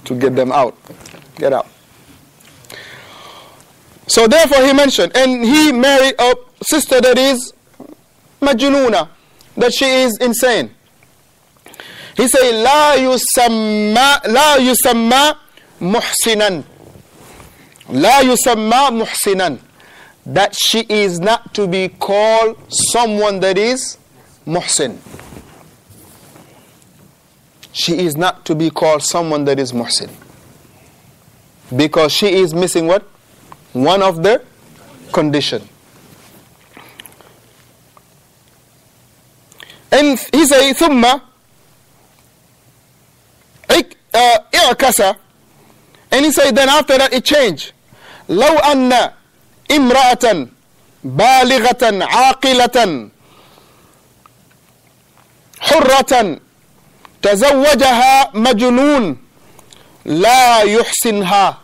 to get them out. Get out. So therefore he mentioned, and he married a sister that is majnuna, that she is insane. He said, لا يسمى محسنا. لا يسمى محسنا. That she is not to be called someone that is muhsin. She is not to be called someone that is muhsin. Because she is missing what? One of the condition. And he say ثم اعكس, and he say then after that it changed. لو أن امرأة بالغة عاقلة حرة تزوجها مجنون لا يحسنها.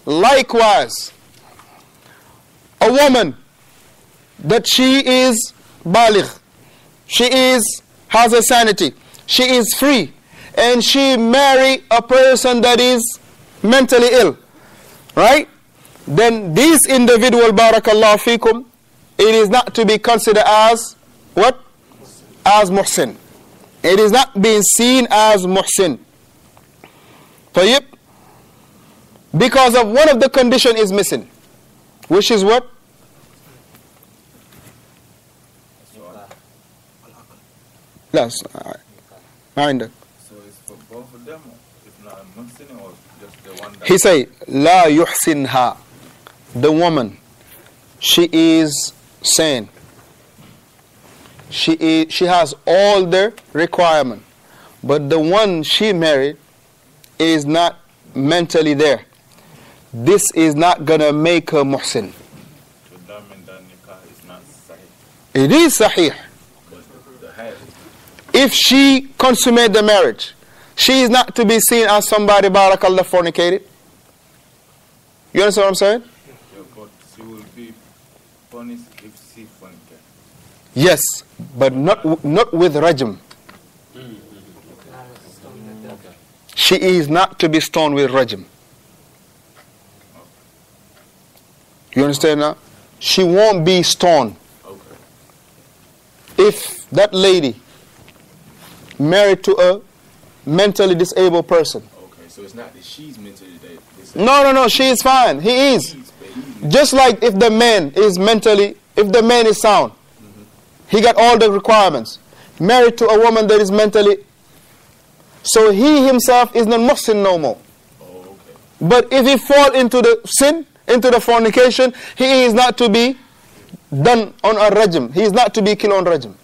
Likewise, a woman that she is baligh, she has a sanity, she is free, and she marry a person that is mentally ill, right? Then this individual, barakallahu fikum, it is not to be considered as what? As muhsin. It is not being seen as muhsin. طيب, because of one of the condition is missing, which is what? Yes. عندك. So it's for both of them, if not a muhsin or just the one that... He say, لا يحسنها. The woman, she is sane. She has all the requirement. But the one she married is not mentally there. This is not going to make her muhsin. It is sahih. If she consummate the marriage, she is not to be seen as somebody, barakallah, fornicated. You understand what I'm saying? Yeah, but she will be punished if she fornicated. Yes, but not with rajm. She is not to be stoned with rajm. You understand now? She won't be stoned. If that lady married to a mentally disabled person. Okay, so it's not that she's mentally disabled. No, she is fine. He is. Just like if the man is mentally, if the man is sound, he got all the requirements. Married to a woman that is mentally, so he himself is not muhsin no more. Okay. But if he fall into the sin, into the fornication, he is not to be done on a rajm. He is not to be killed on rajm.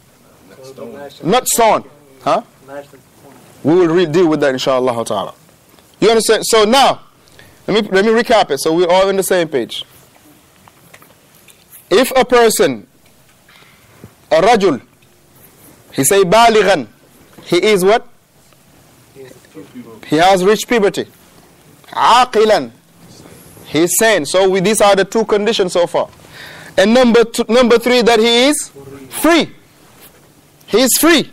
Not stoned. Huh? We will deal with that inshallah ta'ala. You understand? So now, let me recap it so we're all on the same page. If a person, a rajul, he say balighan, he is what? He has reached puberty. Aqilan, he is sane. So these are the two conditions so far. And number three, that he is free. He is free.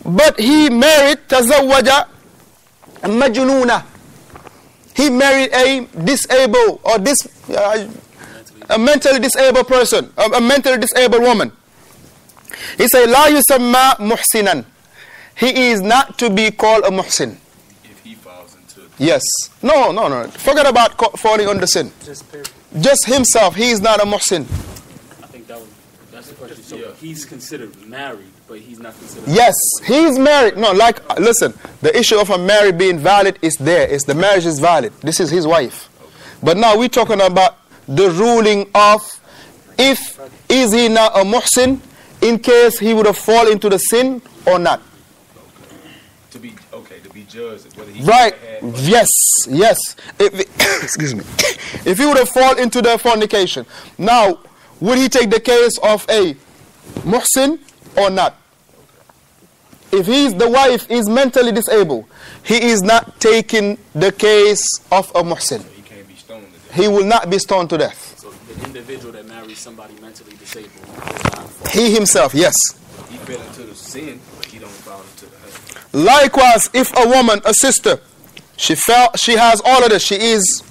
But he married tazawwaja majnuna. He married a disabled or a mentally disabled person, a mentally disabled woman. He said, la yusamma muhsinan. He is not to be called a muhsin. If he falls into... Yes. No. Forget about falling under sin. Just himself, he is not a muhsin. I think that's the question. So he's considered married, but he's not considered... Yes, he's married. No, listen, the issue of a marriage being valid is there. The marriage is valid. This is his wife. But now we're talking about the ruling of is he now a muhsin in case he would have fallen into the sin or not. To be judged whether he... Right. Yes. Excuse me. If he would have fallen into the fornication, now would he take the case of a muhsin or not? If the wife is mentally disabled, he is not taking the case of a muhsin. So he can't be stoned to death. He will not be stoned to death. So the individual that marries somebody mentally disabled is not... He himself, yes. He fell into the sin, but he don't fall into the hell. Likewise, if a woman, a sister, She has all of this. She is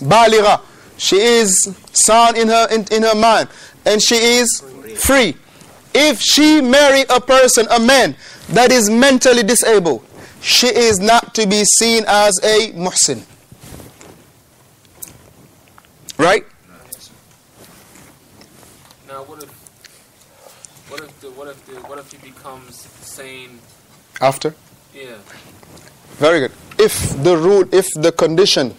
baligha. She is sound in her mind. And she is free. If she marry a person, a man, that is mentally disabled, she is not to be seen as a muhsin. Right? Now, what if he becomes sane After? Yeah. Very good. If the condition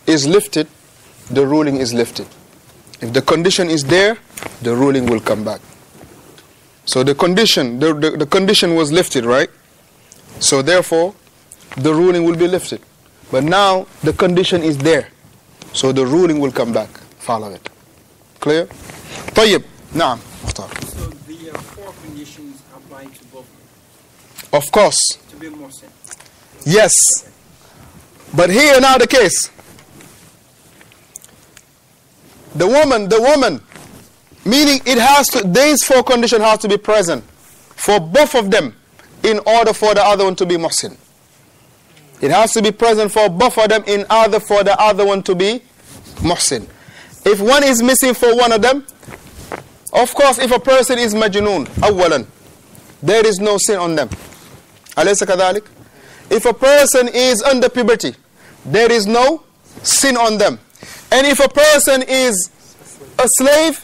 is lifted, the ruling is lifted. If the condition is there, the ruling will come back. So the condition was lifted, right? So therefore, the ruling will be lifted. But now the condition is there, so the ruling will come back. Follow it. Clear? طيب. نعم. مختار. So the four conditions apply to both. Of course. To be Muhsin. Yes. But here now the case. The woman, meaning these four conditions have to be present for both of them in order for the other one to be muhsin. It has to be present for both of them in order for the other one to be muhsin. If one is missing for one of them, of course, if a person is majnoon, awalan, there is no sin on them. Alaysa kadhalik? If a person is under puberty, there is no sin on them. And if a person is a slave,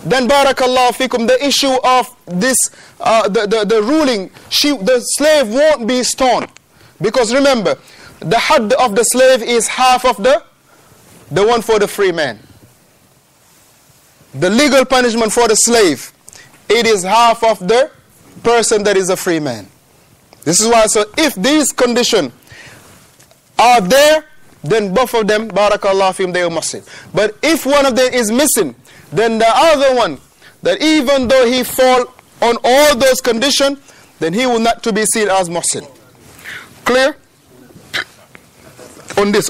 then barakallahu fikum, the issue of this, the ruling, the slave won't be stoned. Because remember, the hadd of the slave is half of the one for the free man. The legal punishment for the slave, it is half of the person that is a free man. This is why, so if these conditions are there, then both of them, barakallahu fihim, they are Muslim. But if one of them is missing, then the other one, that even though he fall on all those conditions, then he will not to be seen as Muslim. Clear? On this.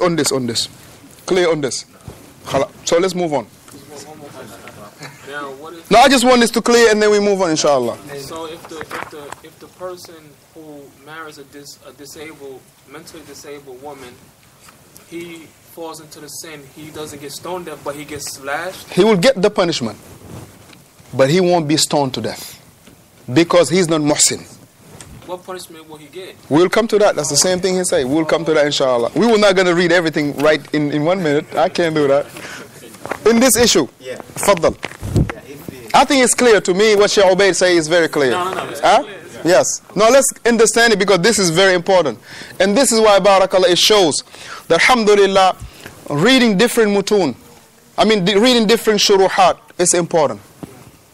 Clear on this. So let's move on. Now, what if, No, I just want this to clear and then we move on, inshallah. so if the person who marries a mentally disabled woman, he falls into the sin, he doesn't get stoned death, but he gets slashed. He will get the punishment, but he won't be stoned to death because he's not muhsin. What punishment will he get? We'll come to that. That's the same thing he said. We'll come to that, inshallah. We were not going to read everything right in 1 minute. I can't do that. In this issue, Yeah. Faddal. Yeah, if I think it's clear to me. What Shaykh Ubaid say is very clear. No. Huh? Yes. No, let's understand it because this is very important. And this is why, barakallah, it shows that, alhamdulillah, reading different mutun, reading different shuruhat is important.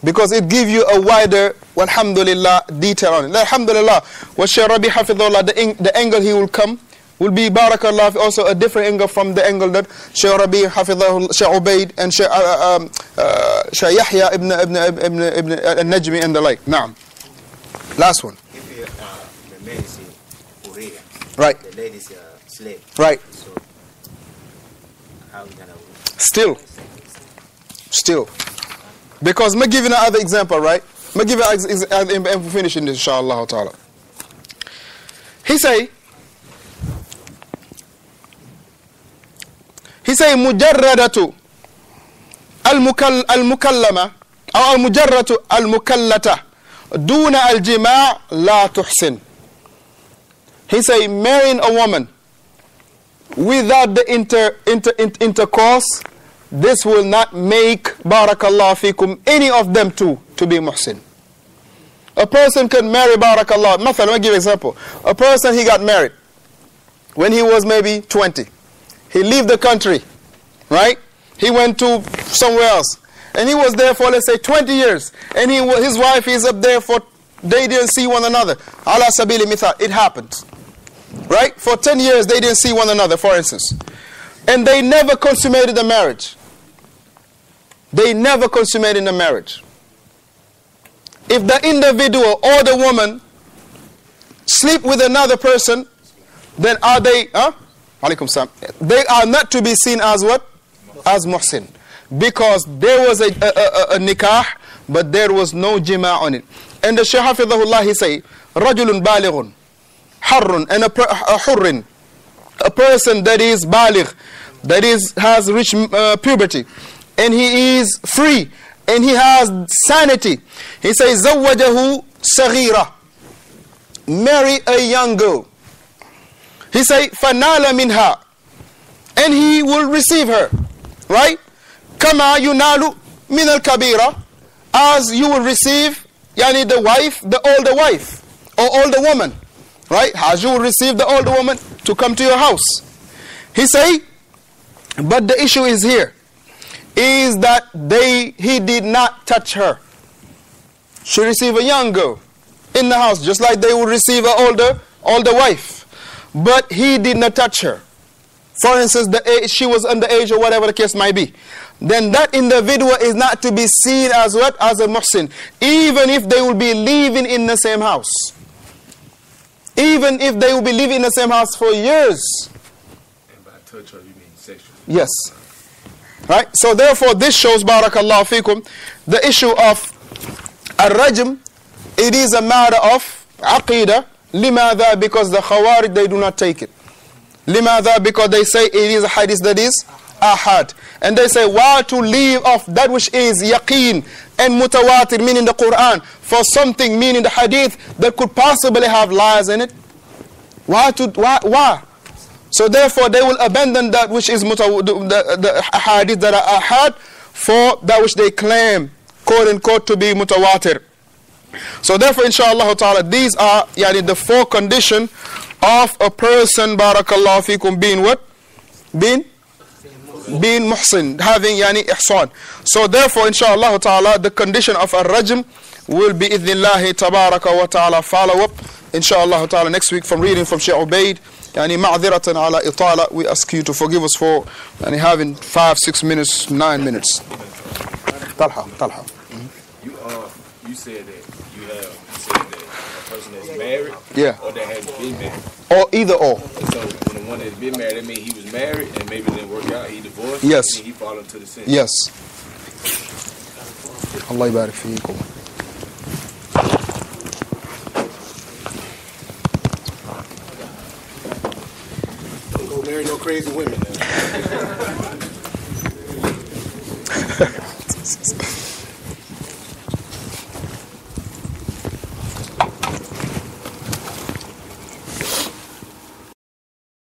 Because it gives you a wider, alhamdulillah, detail on it. Alhamdulillah, what Shaykh Rabee hafidhullah, the angle he will come will be, barakallah, also a different angle from the angle that Shaykh Rabee hafidhullah, Shaykh Ubaid, and Shaykh Yahya ibn al-Najmi and the like. Naam. Last one. if the man is a Korea, Right. the lady is a slave, Right. so how we gonna Still. Because me give you another example, right? Me give you an example and finishing this, inshallah ta'ala. He say, mujarradatu al-mukallama or al-mujarratu al-mukallata duna al-jima' la tuhsin. He say, marrying a woman without the intercourse, this will not make, barakallah fikum, any of them to be muhsin. A person can marry, barakallah. Let me give you an example. A person, he got married when he was maybe 20. He left the country, right? He went to somewhere else. And he was there for, let's say, 20 years. And his wife is up there they didn't see one another. Ala sabili mithal. It happened. Right? For 10 years, they didn't see one another, for instance. And they never consummated the marriage. They never consummated the marriage. If the individual or the woman sleep with another person, then are they, Alaikum salam. They are not to be seen as what? As muhsin. Because there was a nikah, but there was no jima' on it. And the Shaykh hafidhahullah, he say, رَجُلٌ بَالِغٌ harrun, and a hurrin, a person that is baligh, that is has reached puberty, and he is free, and he has sanity. He says, زَوَّجَهُ صَغِيرًا, marry a young girl. He say, فَنَالَ مِنْهَا, and he will receive her, right? كَمَا يُنَالُ مِنَ الْكَبِيرَةِ, as you will receive, yani the wife, the older wife, or older woman, right? As you will receive the older woman to come to your house. He say, but the issue is here, is that he did not touch her. She received a young girl in the house, just like they would receive an older wife. But he did not touch her. For instance, she was underage or whatever the case might be. Then that individual is not to be seen as what? As a muhsin. Even if they will be living in the same house. Even if they will be living in the same house for years. And by touch her, you mean sexual? Yes. Right? So therefore this shows, barakallahu fikum, the issue of al-rajm, it is a matter of aqidah. Limadha? Because the Khawarij, they do not take it. Limadha? Because they say it is a hadith that is ahad. And they say, why to leave off that which is yaqeen and mutawatir, meaning the Quran, for something, meaning the hadith, that could possibly have lies in it? Why? So therefore they will abandon that which is the hadith that are ahad for that which they claim, quote unquote, to be mutawatir. So therefore, inshallah ta'ala, these are the four conditions of a person, barakallahu fikum, being what? Being muhsin, having ihsan. So therefore, inshallah ta'ala, the condition of a rajm will be idhnillahi tabaraka wa ta'ala follow up, inshallah ta'ala, next week from reading from Shaykh Ubaid. Ma'adhiratan ala itala, we ask you to forgive us for having 5, 6 minutes, 9 minutes. Talha. You said that a person that's married, yeah, or that has been married, or either or. And so when the one that's been married, that means he was married and maybe it didn't work out, he divorced, yes, and he fall into the sin. Yes. Allah yabarak fiikum. Don't go marry no crazy women.